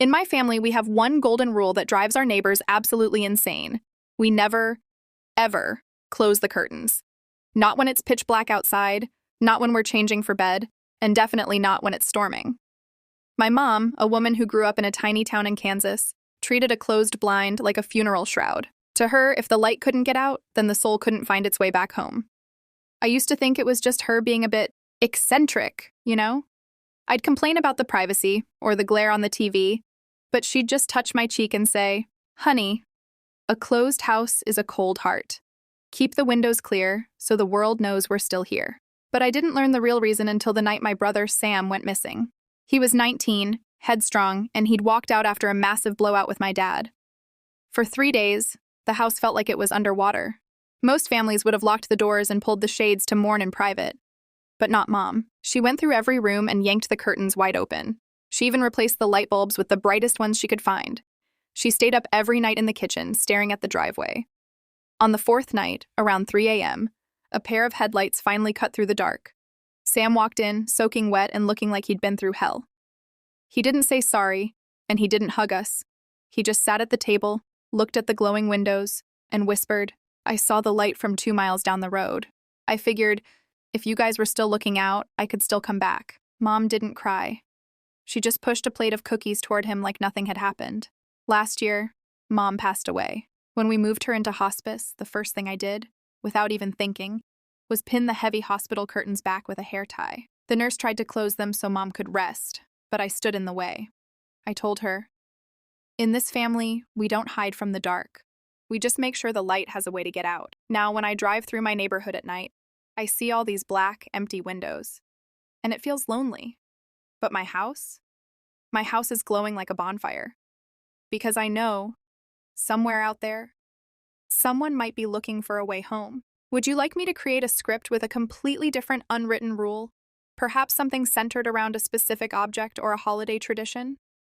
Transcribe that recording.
In my family, we have one golden rule that drives our neighbors absolutely insane. We never, ever close the curtains. Not when it's pitch black outside, not when we're changing for bed, and definitely not when it's storming. My mom, a woman who grew up in a tiny town in Kansas, treated a closed blind like a funeral shroud. To her, if the light couldn't get out, then the soul couldn't find its way back home. I used to think it was just her being a bit eccentric, you know? I'd complain about the privacy or the glare on the TV, but she'd just touch my cheek and say, "Honey, a closed house is a cold heart. Keep the windows clear so the world knows we're still here." But I didn't learn the real reason until the night my brother Sam went missing. He was 19, headstrong, and he'd walked out after a massive blowout with my dad. For 3 days, the house felt like it was underwater. Most families would have locked the doors and pulled the shades to mourn in private. But not Mom. She went through every room and yanked the curtains wide open. She even replaced the light bulbs with the brightest ones she could find. She stayed up every night in the kitchen, staring at the driveway. On the 4th night, around 3 a.m., a pair of headlights finally cut through the dark. Sam walked in, soaking wet and looking like he'd been through hell. He didn't say sorry, and he didn't hug us. He just sat at the table, looked at the glowing windows, and whispered, "I saw the light from 2 miles down the road. I figured, if you guys were still looking out, I could still come back." Mom didn't cry. She just pushed a plate of cookies toward him like nothing had happened. Last year, Mom passed away. When we moved her into hospice, the first thing I did, without even thinking, was pin the heavy hospital curtains back with a hair tie. The nurse tried to close them so Mom could rest, but I stood in the way. I told her, "In this family, we don't hide from the dark. We just make sure the light has a way to get out." Now, when I drive through my neighborhood at night, I see all these black, empty windows, and it feels lonely. But my house is glowing like a bonfire. Because I know, somewhere out there, someone might be looking for a way home. Would you like me to create a script with a completely different unwritten rule? Perhaps something centered around a specific object or a holiday tradition?